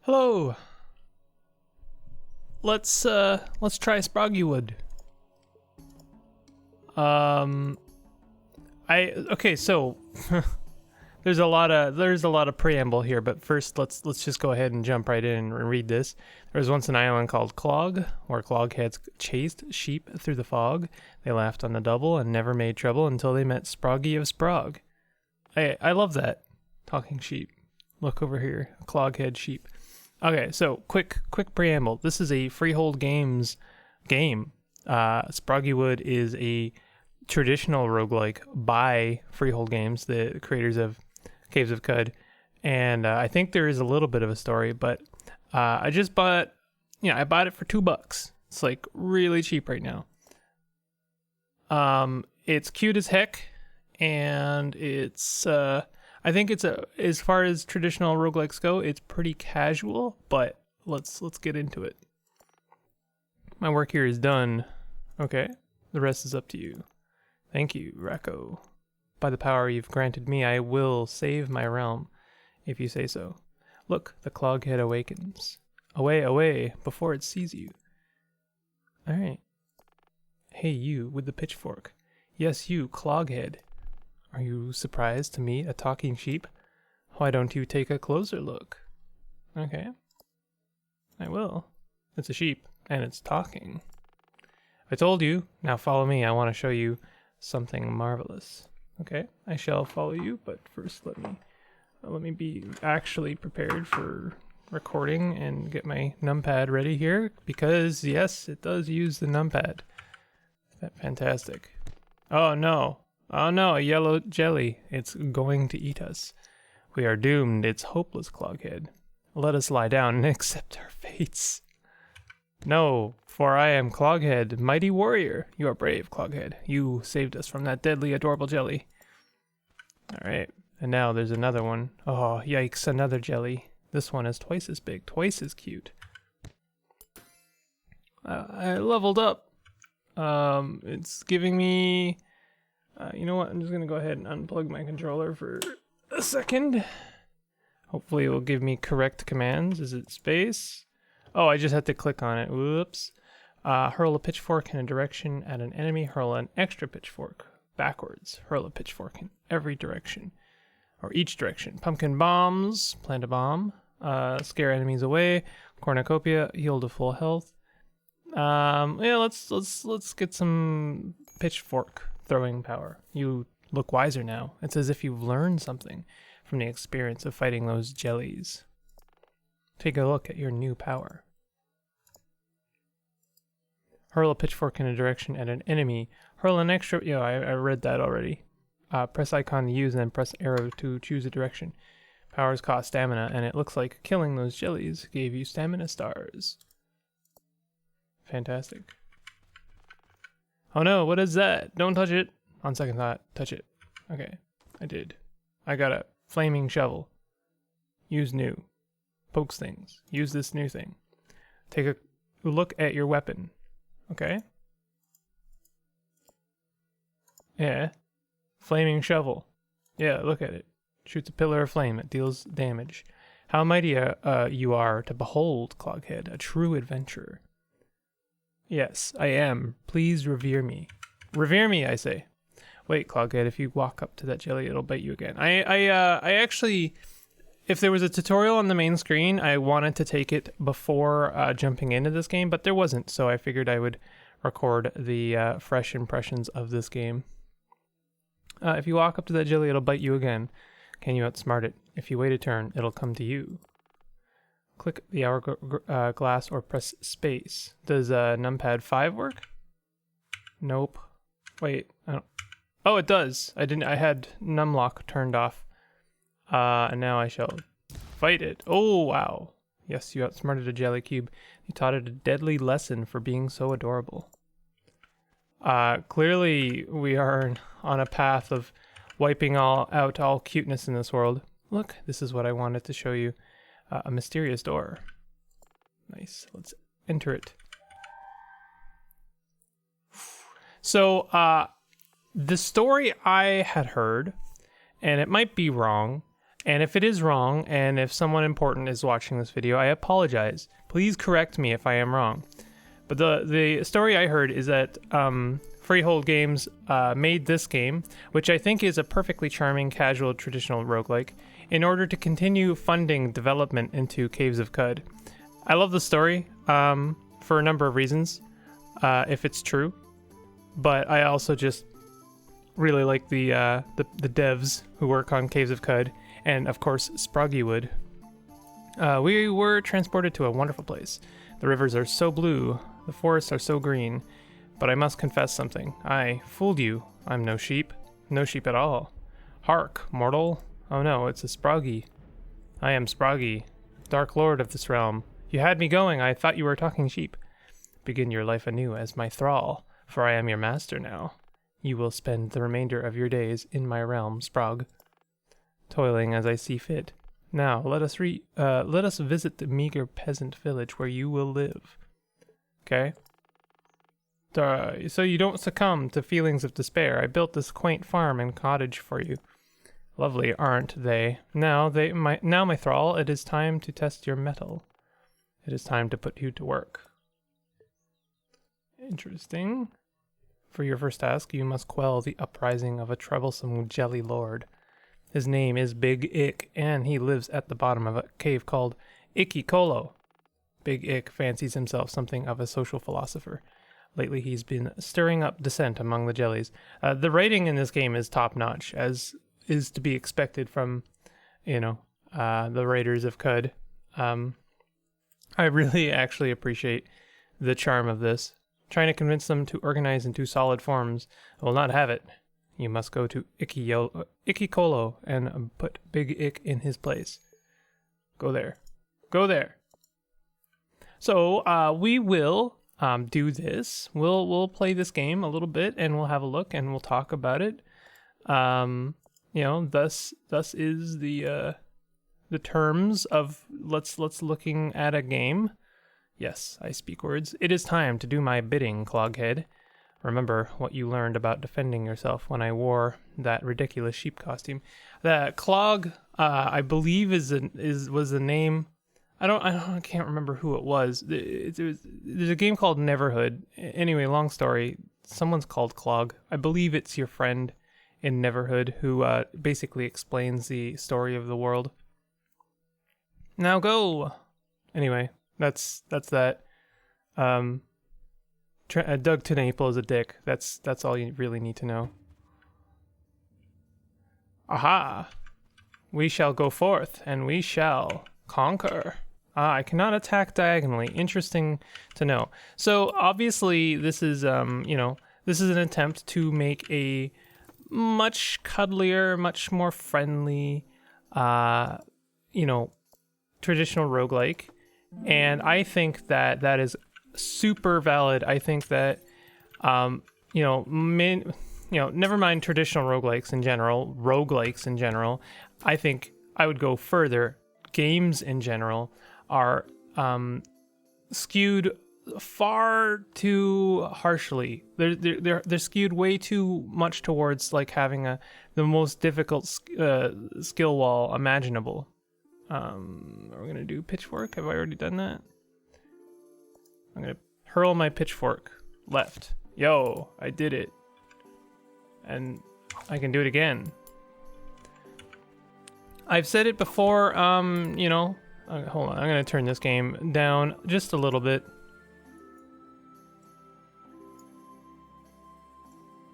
Hello. Let's try Sproggiwood. Okay, so there's a lot of preamble here, but first let's just go ahead and jump right in and read this. There was once an island called Clog, where clogheads chased sheep through the fog. They laughed on the double and never made trouble until they met Sproggy of Sprog. I love that. Talking sheep. Look over here, a cloghead sheep. Okay, so quick preamble. This is a Freehold Games game. Sproggiwood is a traditional roguelike by Freehold Games, the creators of Caves of Cud, and I think there is a little bit of a story, but I just bought, I bought it for $2. It's like really cheap right now. It's cute as heck, and it's I think it's as far as traditional roguelikes go, it's pretty casual, but let's get into it. My work here is done. Okay, the rest is up to you. Thank you, Racco. By the power you've granted me, I will save my realm, if you say so. Look, the cloghead awakens. Away, away, before it sees you. Alright. Hey, you, with the pitchfork. Yes, you, cloghead. Are you surprised to meet a talking sheep? Why don't you take a closer look? Okay. I will. It's a sheep, and it's talking. I told you. Now follow me. I want to show you something marvelous. Okay, I shall follow you, but first let me be actually prepared for recording and get my numpad ready here, because yes, it does use the numpad. Fantastic. Oh no. Oh no, a yellow jelly. It's going to eat us. We are doomed. It's hopeless, Cloghead. Let us lie down and accept our fates. No, for I am Cloghead, mighty warrior. You are brave, Cloghead. You saved us from that deadly, adorable jelly. Alright, and now there's another one. Oh, yikes, another jelly. This one is twice as big, twice as cute. I leveled up. It's giving me... you know what, I'm just going to go ahead and unplug my controller for a second. Hopefully it will give me correct commands. Is it space? Oh, I just have to click on it. Whoops. Hurl a pitchfork in a direction at an enemy. Hurl an extra pitchfork backwards. Hurl a pitchfork in every direction. Or each direction. Pumpkin bombs. Plant a bomb. Scare enemies away. Cornucopia. Heal to full health. Yeah, let's get some pitchfork throwing power. You look wiser now. It's as if you've learned something from the experience of fighting those jellies. Take a look at your new power. Hurl a pitchfork in a direction at an enemy. Hurl an extra... Yeah, I read that already. Press icon to use and then press arrow to choose a direction. Powers cost stamina, and it looks like killing those jellies gave you stamina stars. Fantastic. Oh no, what is that? Don't touch it. On second thought, touch it. Okay, I did. I got a flaming shovel. Use new. Pokes things. Use this new thing. Take a look at your weapon. Okay? Yeah. Flaming shovel. Yeah, look at it. Shoots a pillar of flame. It deals damage. How mighty you are to behold, Cloghead, a true adventurer. Yes, I am. Please revere me. Revere me, I say. Wait, Cloghead, if you walk up to that jelly, it'll bite you again. I actually, if there was a tutorial on the main screen, I wanted to take it before jumping into this game, but there wasn't, so I figured I would record the fresh impressions of this game. If you walk up to that jelly, it'll bite you again. Can you outsmart it? If you wait a turn, it'll come to you. Click the hourglass or press space. Does numpad 5 work? Nope. Wait, I don't... Oh, it does. I had numlock turned off. And now I shall fight it. Oh, wow. Yes, you outsmarted a jelly cube. You taught it a deadly lesson for being so adorable. Clearly we are on a path of wiping out all cuteness in this world. Look, this is what I wanted to show you. A mysterious door. Nice. Let's enter it. So, the story I had heard, and it might be wrong, And if it is wrong, and if someone important is watching this video, I apologize. Please correct me if I am wrong. But the story I heard is that Freehold Games made this game, which I think is a perfectly charming, casual, traditional roguelike, in order to continue funding development into Caves of Qud. I love the story for a number of reasons, if it's true, but I also just really like the devs who work on Caves of Qud, and of course Sproggiwood. We were transported to a wonderful place. The rivers are so blue, the forests are so green, but I must confess something. I fooled you. I'm no sheep. No sheep at all. Hark, mortal. Oh no, it's a Sproggy. I am Sproggy, Dark Lord of this realm. You had me going. I thought you were talking sheep. Begin your life anew as my thrall, for I am your master now. You will spend the remainder of your days in my realm, Sprog, toiling as I see fit. Now, let us visit the meager peasant village where you will live. Okay? So you don't succumb to feelings of despair. I built this quaint farm and cottage for you. Lovely, aren't they? Now, my thrall, it is time to test your mettle. It is time to put you to work. Interesting. For your first task, you must quell the uprising of a troublesome jelly lord. His name is Big Ick, and he lives at the bottom of a cave called Icky Colo. Big Ick fancies himself something of a social philosopher. Lately, he's been stirring up dissent among the jellies. The writing in this game is top-notch, as is to be expected from, the writers of Qud. I really actually appreciate the charm of this. Trying to convince them to organize into solid forms. I will not have it. You must go to Icky Colo and put Big Ick in his place. Go there. Go there. So we will do this. We'll play this game a little bit, and we'll have a look, and we'll talk about it. Thus is the terms of let's looking at a game. Yes, I speak words. It is time to do my bidding, Cloghead. Remember what you learned about defending yourself when I wore that ridiculous sheep costume. The Clog, I believe, was the name. I can't remember who it was. There's a game called Neverhood. Anyway, long story. Someone's called Clog. I believe it's your friend in Neverhood who basically explains the story of the world. Now go. Anyway. That's that. Doug Tenaple is a dick. That's all you really need to know. Aha! We shall go forth, and we shall conquer. I cannot attack diagonally. Interesting to know. So obviously, this is this is an attempt to make a much cuddlier, much more friendly, traditional roguelike. And I think that is super valid. I think that, never mind traditional roguelikes in general, I think I would go further. Games in general are skewed far too harshly. They're skewed way too much towards like having the most difficult skill wall imaginable. Are we gonna do pitchfork? Have I already done that? I'm gonna hurl my pitchfork left. Yo, I did it. And I can do it again. I've said it before, hold on, I'm gonna turn this game down just a little bit.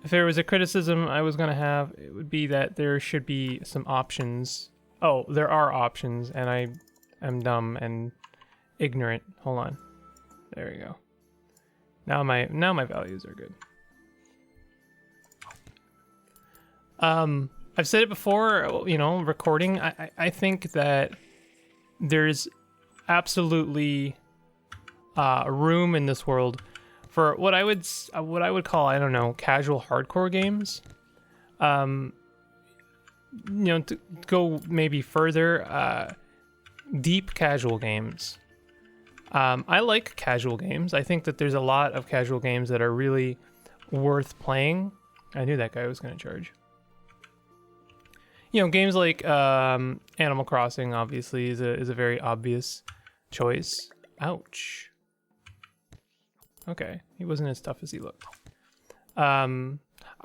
If there was a criticism I was gonna have, it would be that there should be some options. Oh, there are options, and I am dumb and ignorant. Hold on. There we go. Now my values are good. I've said it before, recording. I think that there's absolutely room in this world for what I would call, I don't know, casual hardcore games. To go maybe further, deep casual games. I like casual games. I think that there's a lot of casual games that are really worth playing. I knew that guy was going to charge. games like Animal Crossing obviously is a very obvious choice. Ouch. Okay, he wasn't as tough as he looked.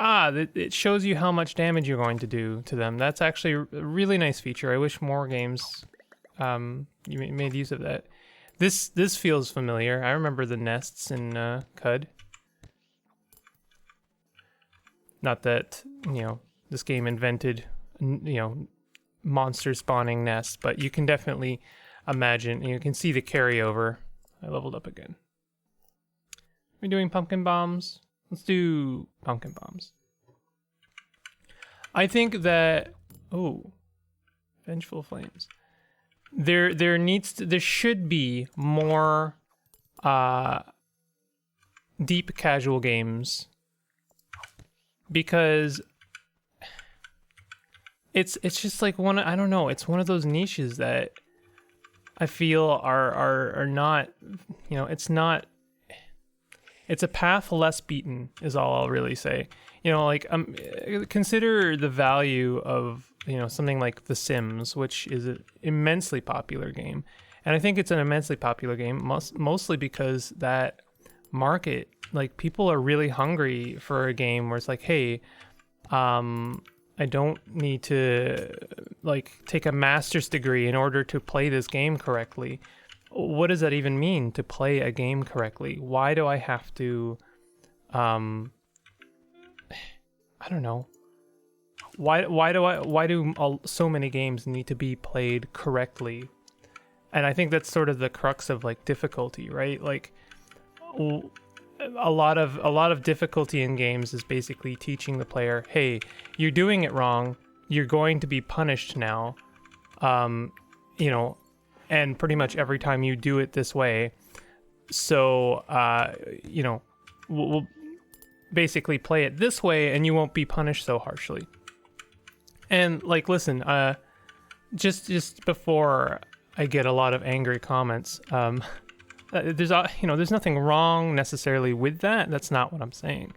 It shows you how much damage you're going to do to them. That's actually a really nice feature. I wish more games made use of that. This feels familiar. I remember the nests in CUD. Not that, this game invented, monster spawning nests, but you can definitely imagine, you can see the carryover. I leveled up again. Are we doing pumpkin bombs? Let's do pumpkin bombs. I think that, Vengeful Flames. There should be more deep casual games, because it's just like I don't know, it's one of those niches that I feel are not, it's a path less beaten is all I'll really say. Consider the value of, something like The Sims, which is an immensely popular game. And I think it's an immensely popular game mostly because that market, like, people are really hungry for a game where it's like, hey, I don't need to, take a master's degree in order to play this game correctly. What does that even mean, to play a game correctly? Why do I have to, I don't know. Why do so many games need to be played correctly? And I think that's sort of the crux of difficulty, right? A lot of difficulty in games is basically teaching the player, hey, you're doing it wrong. You're going to be punished now. And pretty much every time you do it this way. So, we'll basically play it this way and you won't be punished so harshly. And listen, just before I get a lot of angry comments, there's nothing wrong necessarily with that. That's not what I'm saying.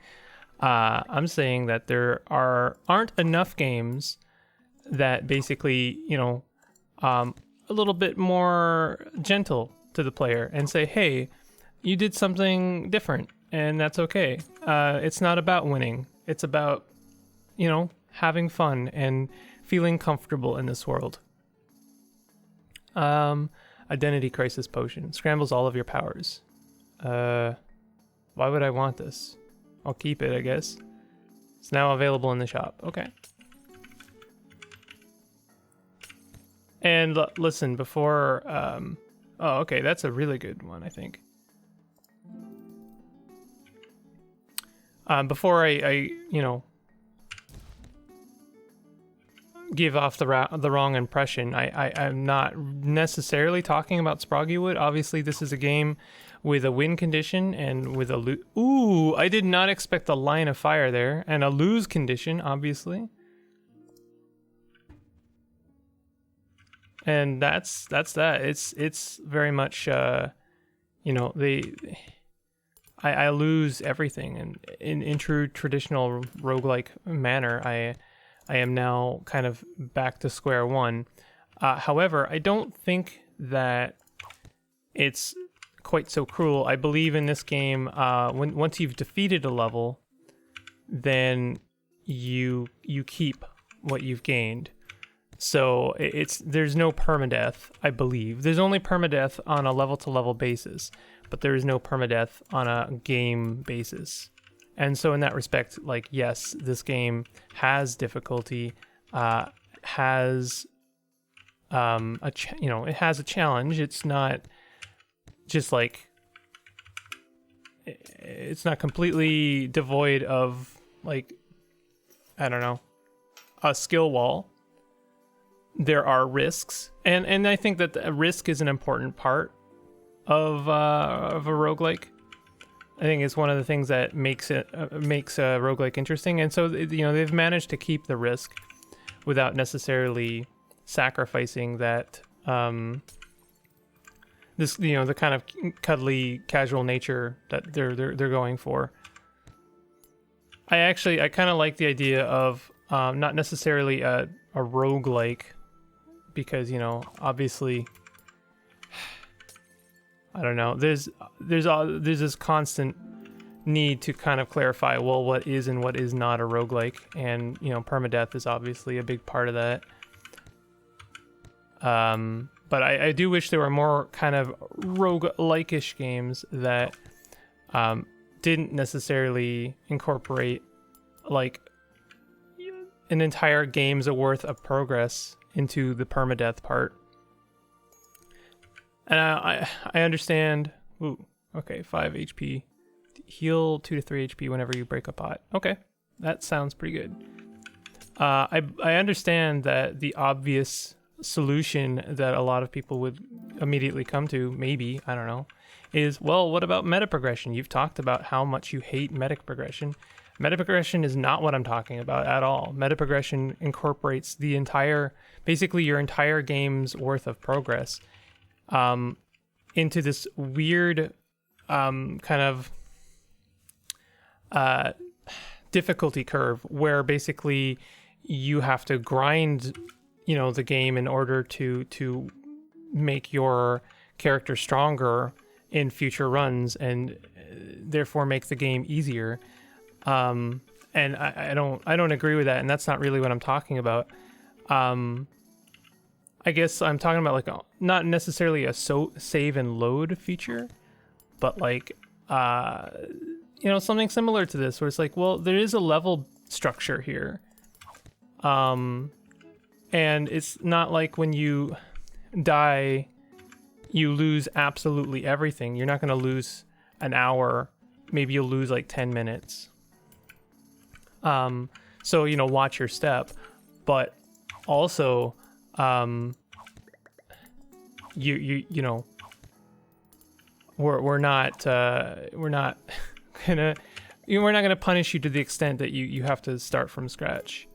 I'm saying that there aren't enough games that basically, a little bit more gentle to the player and say, hey, you did something different and that's okay. It's not about winning. It's about, having fun and feeling comfortable in this world. Identity crisis potion. Scrambles all of your powers. Why would I want this? I'll keep it, I guess. It's now available in the shop. Okay. And listen, before... okay, that's a really good one, I think. Before I give off the wrong impression, I'm not necessarily talking about Sproggiwood. Obviously, this is a game with a win condition and with a Ooh, I did not expect a line of fire there. And a lose condition, obviously. And that's that. It's very much I lose everything, and in true traditional roguelike manner, I am now kind of back to square one. However, I don't think that it's quite so cruel. I believe in this game, once you've defeated a level, then you keep what you've gained. So there's no permadeath, I believe. There's only permadeath on a level-to-level basis, but there is no permadeath on a game basis. And so in that respect, yes, this game has difficulty, has it has a challenge. It's not just it's not completely devoid of I don't know, a skill wall. There are risks, and I think that the risk is an important part of a roguelike. I think it's one of the things that makes a roguelike interesting, and so they've managed to keep the risk without necessarily sacrificing that the kind of cuddly casual nature that they're going for. I kind of like the idea of not necessarily a roguelike, because, you know, obviously, I don't know, there's this constant need to kind of clarify, well, what is and what is not a roguelike, and, you know, permadeath is obviously a big part of that. But I do wish there were more kind of roguelike-ish games that didn't necessarily incorporate like an entire game's worth of progress into the permadeath part. And I understand. Ooh, okay, 5 HP. Heal 2 to 3 HP whenever you break a pot. Okay, that sounds pretty good. I understand that the obvious solution that a lot of people would immediately come to, maybe, I don't know, is, well, what about meta progression? You've talked about how much you hate meta progression. Meta progression is not what I'm talking about at all. Meta progression incorporates the entire, basically your entire game's worth of progress into this weird kind of difficulty curve where basically you have to grind, you know, the game in order to make your character stronger in future runs, and therefore make the game easier. And I don't agree with that, and that's not really what I'm talking about. I guess I'm talking about like not necessarily a save and load feature, but like you know, something similar to this, where it's like, well, there is a level structure here. And it's not like when you die, you lose absolutely everything. You're not going to lose an hour. Maybe you'll lose like 10 minutes. So, you know, watch your step. But also, you know, we're not gonna punish you to the extent that you have to start from scratch.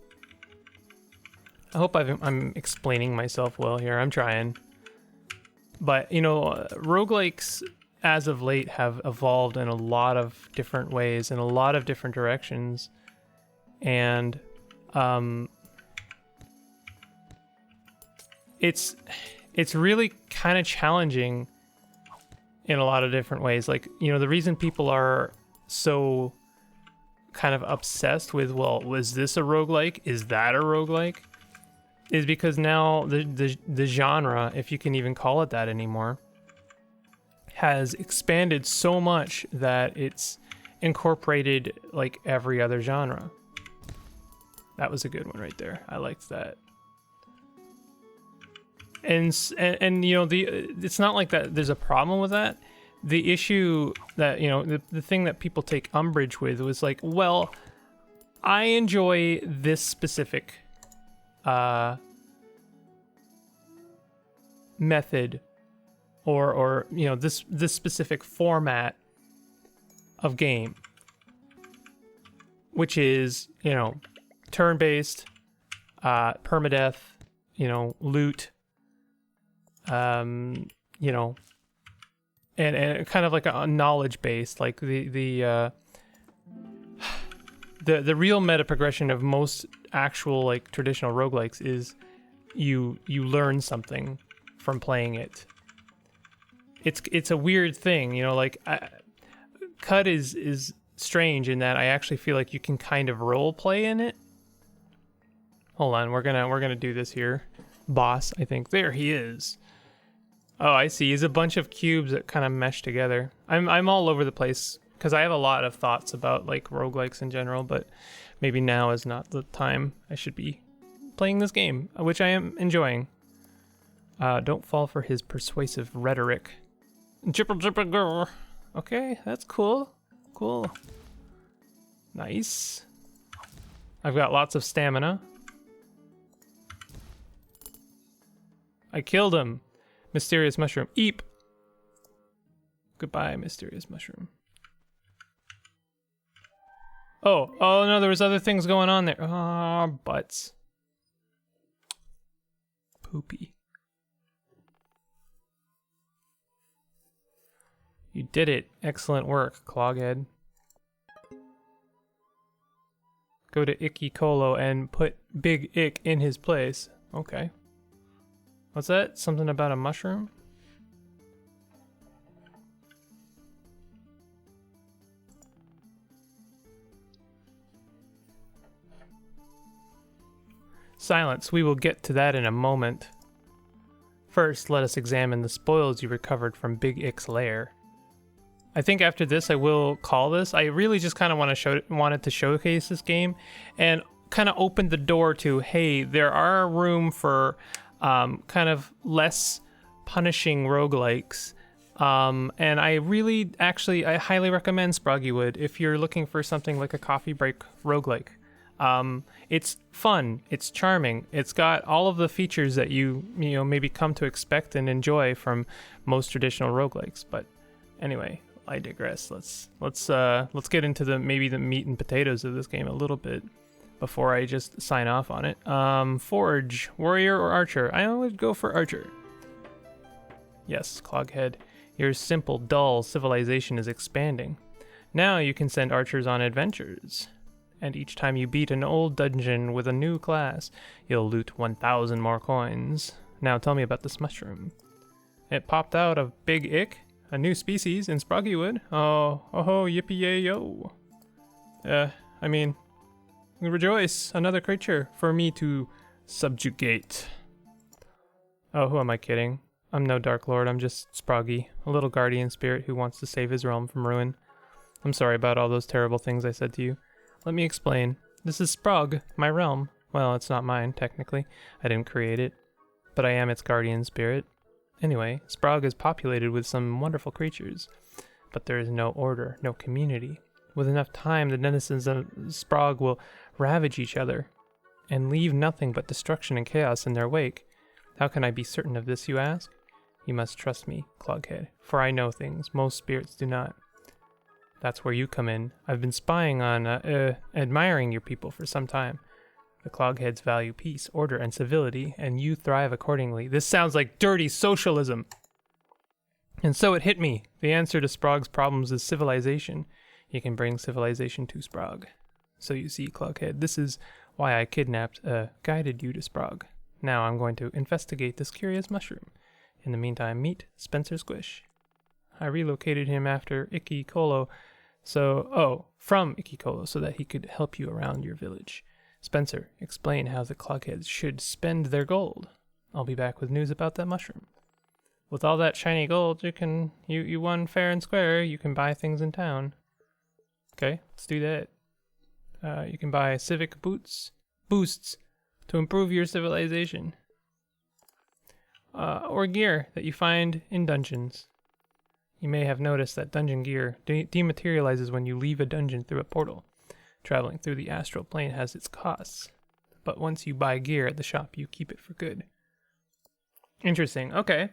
I hope I'm explaining myself well here. I'm trying. But, you know, roguelikes as of late have evolved in a lot of different ways, in a lot of different directions. And it's really kind of challenging in a lot of different ways. Like, you know, the reason people are so kind of obsessed with, well, was this a roguelike? Is that a roguelike? Is because now the genre, if you can even call it that anymore, has expanded so much that it's incorporated like every other genre. That was a good one right there. I liked that. And you know, it's not like that there's a problem with that. The issue that, you know, the thing that people take umbrage with was like, well, I enjoy this specific method or you know, this specific format of game, which is, you know, turn-based, permadeath, you know, loot, you know, and kind of like a knowledge based, like the real meta progression of most actual like traditional roguelikes is you learn something from playing it. It's a weird thing, you know, like Cut is strange in that I actually feel like you can kind of role play in it. Hold on, we're gonna do this here. Boss, I think. There he is. Oh, I see. He's a bunch of cubes that kind of mesh together. I'm all over the place because I have a lot of thoughts about like roguelikes in general, but maybe now is not the time I should be playing this game, which I am enjoying. Don't fall for his persuasive rhetoric. Jipper jipper girl. Okay, that's cool. Cool. Nice. I've got lots of stamina. I killed him. Mysterious mushroom. Eep. Goodbye, mysterious mushroom. Oh no, there was other things going on there. Ah, butts. Poopy. You did it. Excellent work, Cloghead. Go to Icky Colo and put Big Ick in his place. Okay. What's that? Something about a mushroom? Silence. We will get to that in a moment. First, let us examine the spoils you recovered from Big Ick's lair. I think after this I will call this. I really just kind of wanted to showcase this game and kind of open the door to, hey, there are room for kind of less punishing roguelikes. And I really, actually, I highly recommend Sproggiwood if you're looking for something like a coffee break roguelike. It's fun, it's charming, it's got all of the features that you know, maybe come to expect and enjoy from most traditional roguelikes. But anyway, I digress. Let's get into the meat and potatoes of this game a little bit before I just sign off on it. Forge, warrior or archer? I would go for archer. Yes, Cloghead. Your simple, dull civilization is expanding. Now you can send archers on adventures. And each time you beat an old dungeon with a new class, you'll loot 1,000 more coins. Now tell me about this mushroom. It popped out of Big Ick, a new species in Sproggiwood. Oh, yippee-yay-yo. I mean, rejoice, another creature for me to subjugate. Oh, who am I kidding? I'm no Dark Lord, I'm just Sproggy, a little guardian spirit who wants to save his realm from ruin. I'm sorry about all those terrible things I said to you. Let me explain. This is Sprog, my realm. Well, it's not mine, technically. I didn't create it, but I am its guardian spirit. Anyway, Sprog is populated with some wonderful creatures, but there is no order, no community. With enough time, the denizens of Sprog will ravage each other and leave nothing but destruction and chaos in their wake. How can I be certain of this, you ask? You must trust me, Cloghead, for I know things most spirits do not. That's where you come in. I've been spying on, admiring your people for some time. The Clogheads value peace, order, and civility, and you thrive accordingly. This sounds like dirty socialism. And so it hit me. The answer to Sprog's problems is civilization. You can bring civilization to Sprog. So you see, Cloghead, this is why I guided you to Sprog. Now I'm going to investigate this curious mushroom. In the meantime, meet Spencer Squish. I relocated him after Icky Colo, from Icky Colo, so that he could help you around your village. Spencer, explain how the Clogheads should spend their gold. I'll be back with news about that mushroom. With all that shiny gold, you won fair and square. You can buy things in town. Okay, let's do that. You can buy civic boosts to improve your civilization. Or gear that you find in dungeons. You may have noticed that dungeon gear dematerializes when you leave a dungeon through a portal. Traveling through the astral plane has its costs, but once you buy gear at the shop, you keep it for good. Interesting. Okay.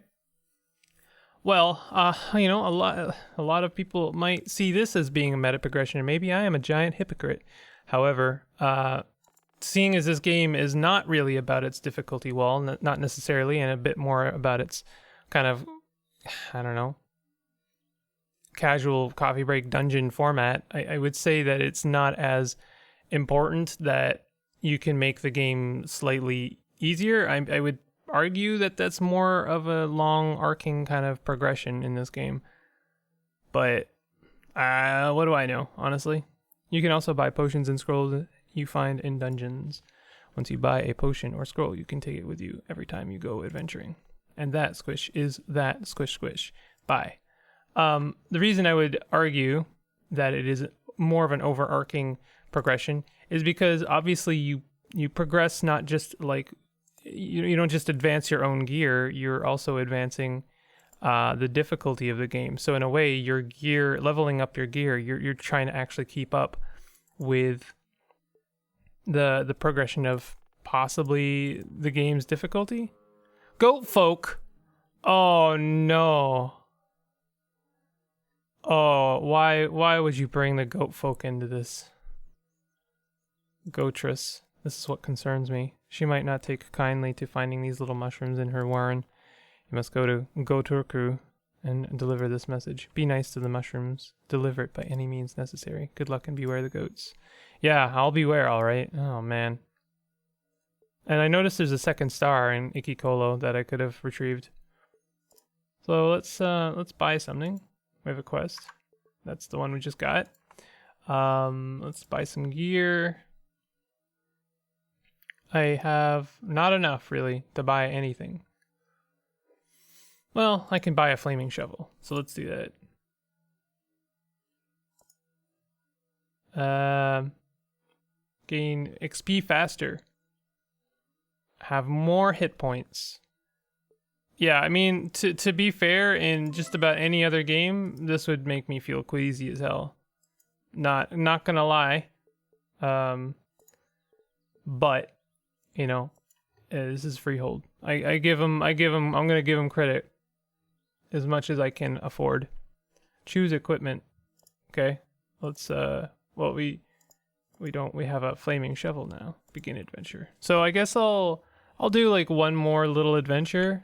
Well, you know, a lot of people might see this as being a meta progression, and maybe I am a giant hypocrite. However, seeing as this game is not really about its difficulty wall, not necessarily, and a bit more about its kind of, I don't know, casual coffee break dungeon format, I would say that it's not as important that you can make the game slightly easier. I would argue that that's more of a long arcing kind of progression in this game. But what do I know, honestly? You can also buy potions and scrolls you find in dungeons. Once you buy a potion or scroll, you can take it with you every time you go adventuring. And that, Squish, is that squish. Bye. The reason I would argue that it is more of an overarching progression is because obviously you progress not just like you don't just advance your own gear, you're also advancing the difficulty of the game. So in a way, your gear, leveling up your gear, you're trying to actually keep up with the progression of possibly the game's difficulty. Goat folk. Oh no. Oh, why would you bring the goat folk into this? Goatress. This is what concerns me. She might not take kindly to finding these little mushrooms in her warren. You must go to Goturku and deliver this message. Be nice to the mushrooms. Deliver it by any means necessary. Good luck and beware the goats. Yeah, I'll beware, all right. Oh, man. And I noticed there's a second star in Ikikolo that I could have retrieved. So let's buy something. We have a quest. That's the one we just got. Let's buy some gear. I have not enough, really, to buy anything. Well, I can buy a flaming shovel, so let's do that. Gain XP faster. Have more hit points. Yeah, I mean, to be fair, in just about any other game, this would make me feel queasy as hell. Not gonna lie. But, you know, this is Freehold. I'm gonna give him credit as much as I can afford. Choose equipment. Okay. Let's we have a flaming shovel now. Begin adventure. So I guess I'll do like one more little adventure.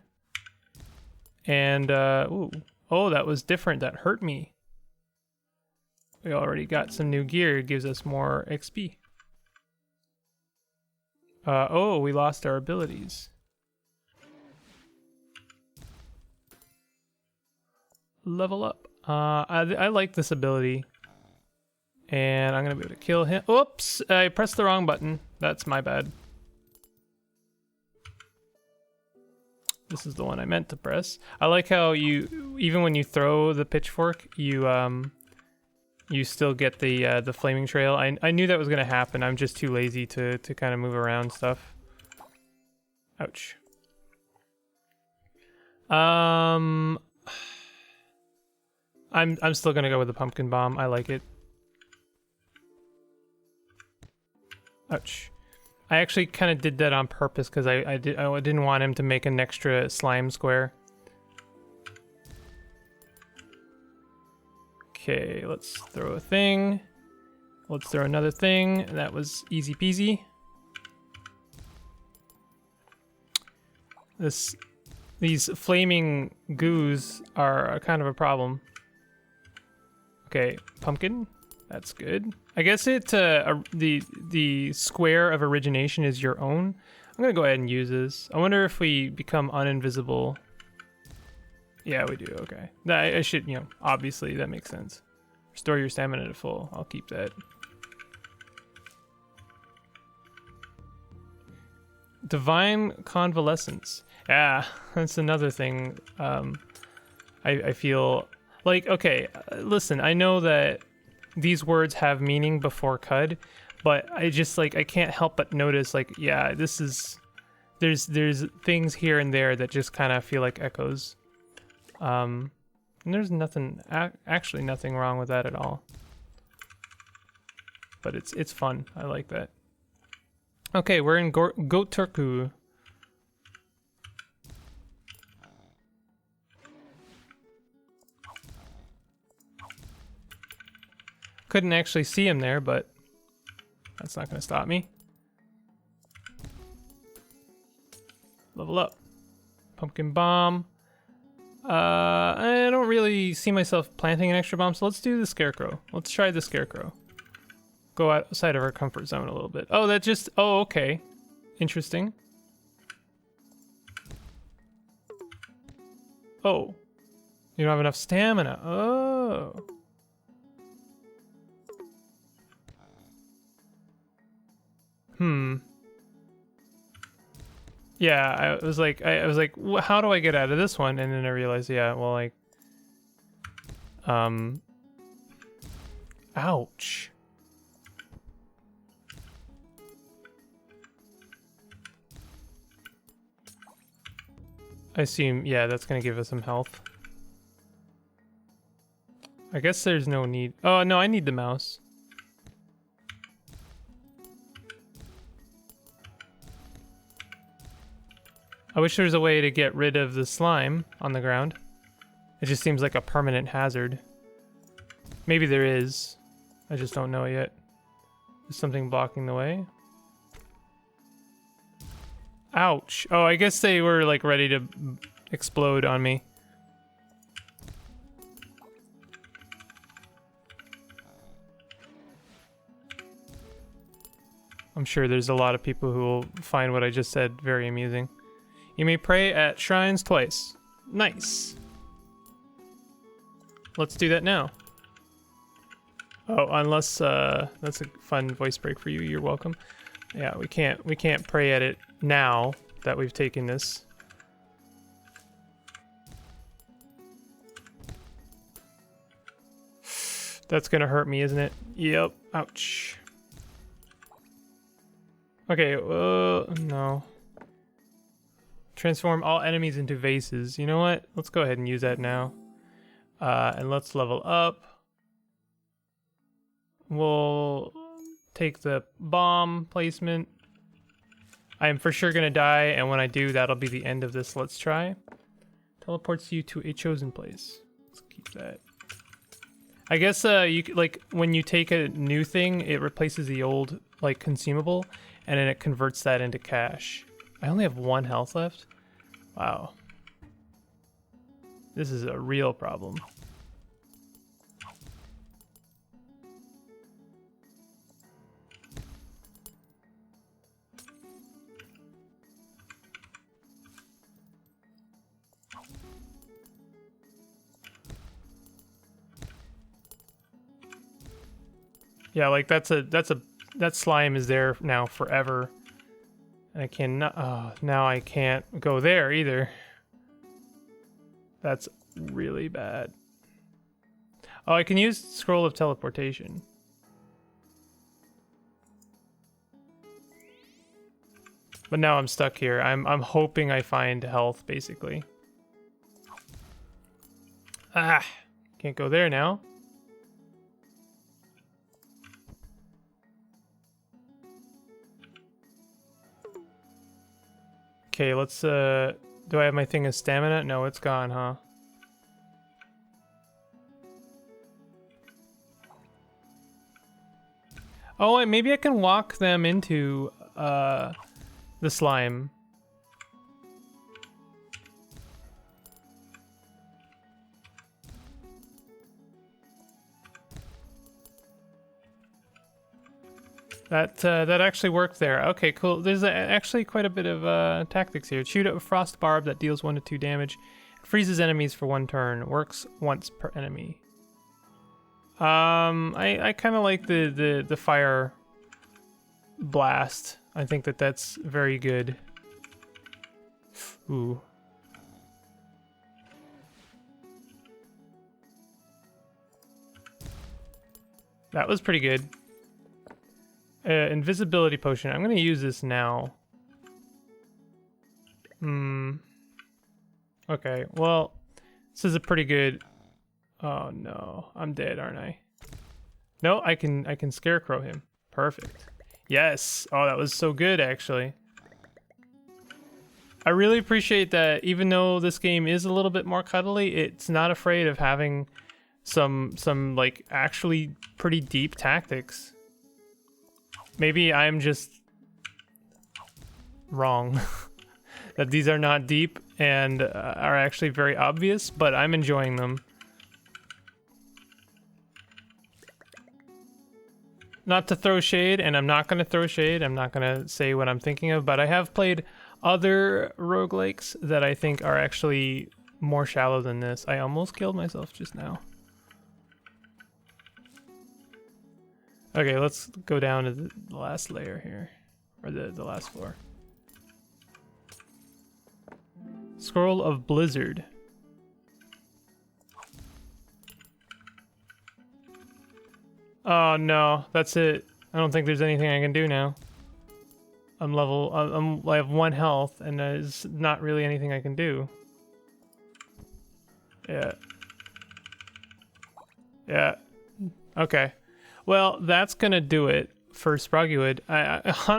And oh, that was different. That hurt me. We already got some new gear. It gives us more XP. Oh, we lost our abilities. Level up. I like this ability. And I'm gonna be able to kill him. Oops, I pressed the wrong button. That's my bad. This is the one I meant to press. I like how even when you throw the pitchfork, you still get the flaming trail. I knew that was gonna happen. I'm just too lazy to kind of move around stuff. Ouch. I'm still gonna go with the pumpkin bomb. I like it. Ouch. I actually kind of did that on purpose because I didn't want him to make an extra slime square. Okay, let's throw a thing. Let's throw another thing. That was easy peasy. These flaming goos are kind of a problem. Okay, pumpkin. That's good. I guess the square of origination is your own. I'm gonna go ahead and use this. I wonder if we become uninvisible. Yeah, we do. Okay. I should, obviously that makes sense. Restore your stamina to full. I'll keep that. Divine convalescence. Yeah, that's another thing. I feel like, okay, listen, I know that these words have meaning before CUD, but I just I can't help but notice yeah, there's things here and there that just kind of feel like echoes. And there's actually nothing wrong with that at all. But it's fun. I like that. Okay, we're in Goturku. Couldn't actually see him there, but that's not gonna stop me. Level up. Pumpkin bomb. I don't really see myself planting an extra bomb, so let's do the scarecrow. Let's try the scarecrow. Go outside of our comfort zone a little bit. Oh, oh, okay. Interesting. Oh. You don't have enough stamina. Oh. Yeah, I was like, how do I get out of this one? And then I realized, yeah, well, ouch. I assume, yeah, that's gonna give us some health. I guess there's no need. Oh, no, I need the mouse. I wish there was a way to get rid of the slime on the ground. It just seems like a permanent hazard. Maybe there is. I just don't know yet. Is something blocking the way? Ouch. Oh, I guess they were ready to explode on me. I'm sure there's a lot of people who will find what I just said very amusing. You may pray at shrines twice. Nice. Let's do that now. Oh, unless that's a fun voice break for you. You're welcome. Yeah, we can't pray at it now that we've taken this. That's gonna hurt me, isn't it? Yep. Ouch. Okay, no. Transform all enemies into vases. You know what? Let's go ahead and use that now. And let's level up. We'll take the bomb placement. I am for sure gonna die, and when I do, that'll be the end of this Let's Try. Teleports you to a chosen place. Let's keep that. I guess you like when you take a new thing, it replaces the old like consumable, and then it converts that into cash. I only have 1 health left. Wow, this is a real problem. Yeah, like that slime is there now forever. And I cannot, now I can't go there either. That's really bad. Oh, I can use Scroll of Teleportation. But now I'm stuck here. I'm hoping I find health, basically. Ah, can't go there now. Okay, let's, do I have my thing as stamina? No, it's gone, huh? Oh, and maybe I can walk them into, the slime. That actually worked there. Okay, cool. There's actually quite a bit of tactics here. Shoot a frost barb that deals 1 to 2 damage. Freezes enemies for 1 turn. Works once per enemy. I kind of like the fire blast. I think that's very good. Ooh. That was pretty good. Invisibility potion. I'm gonna use this now. Okay, well, this is a pretty good... Oh no, I'm dead, aren't I? No, I can scarecrow him. Perfect. Yes! Oh, that was so good, actually. I really appreciate that even though this game is a little bit more cuddly, it's not afraid of having some like actually pretty deep tactics. Maybe I'm just wrong that these are not deep and are actually very obvious, but I'm enjoying them. Not to throw shade, and I'm not going to throw shade. I'm not going to say what I'm thinking of, but I have played other roguelikes that I think are actually more shallow than this. I almost killed myself just now. Okay, let's go down to the last layer here, or the last floor. Scroll of Blizzard. Oh no, that's it. I don't think there's anything I can do now. I have 1 health, and there's not really anything I can do. Yeah. Yeah. Okay. Well, that's gonna do it for Sproggiwood.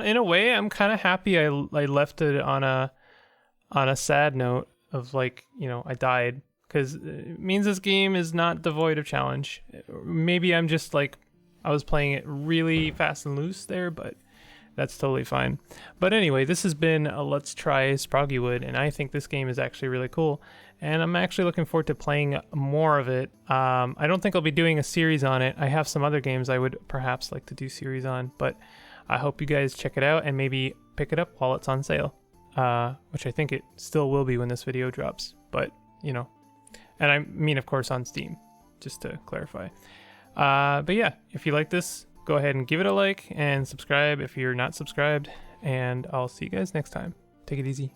In a way, I'm kind of happy I left it on a sad note of like, you know, I died, because it means this game is not devoid of challenge. Maybe I'm just like, I was playing it really fast and loose there, but that's totally fine. But anyway, this has been a Let's Try Sproggiwood, and I think this game is actually really cool. And I'm actually looking forward to playing more of it. I don't think I'll be doing a series on it. I have some other games I would perhaps like to do series on, but I hope you guys check it out and maybe pick it up while it's on sale, which I think it still will be when this video drops, but you know, and I mean, of course, on Steam, just to clarify. But yeah, if you like this, go ahead and give it a like and subscribe if you're not subscribed, and I'll see you guys next time. Take it easy.